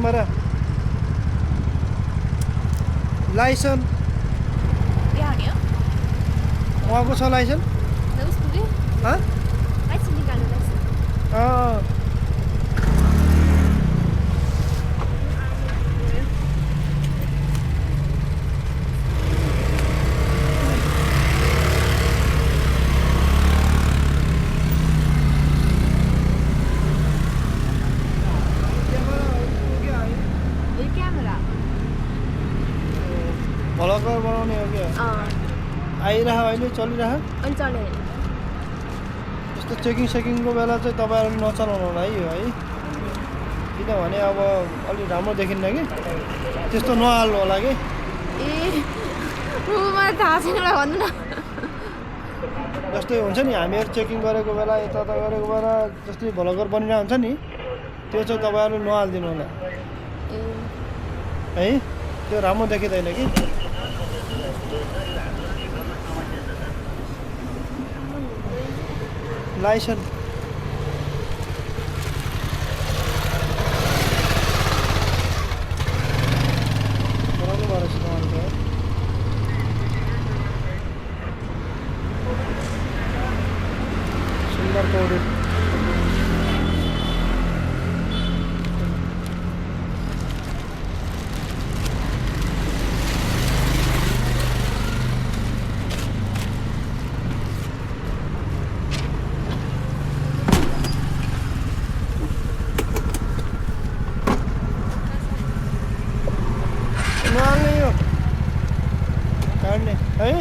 camera licence यहाँ नि हो उहाँको छ लाइसेन्स उसको के लाइसेन्स निकाल्नु लाइसेन्स भलकर बनाउने हो क्या आइरह अहिले चलिरह अनि चले यस्तो चेकिङ सेकिङको बेला चाहिँ तपाईँहरू नचलाउनु होला है यो है किनभने अब अलिक राम्रो देखिन्न कि त्यस्तो नहाल्नु होला कि ए मलाई थाहा छैन मलाई भन्नु न जस्तै हुन्छ नि हामीहरू चेकिङ गरेको बेला यता गरेको बेला जस्तै भलकर बनिरहेको हुन्छ नि त्यो चाहिँ तपाईँहरू नहालिदिनु होला है त्यो राम्रो देखिँदैन कि लाइसेन्स बनाउनु पर्छ तपाईँको सुन्दर पौडी नहाल्ने यो काट्ने है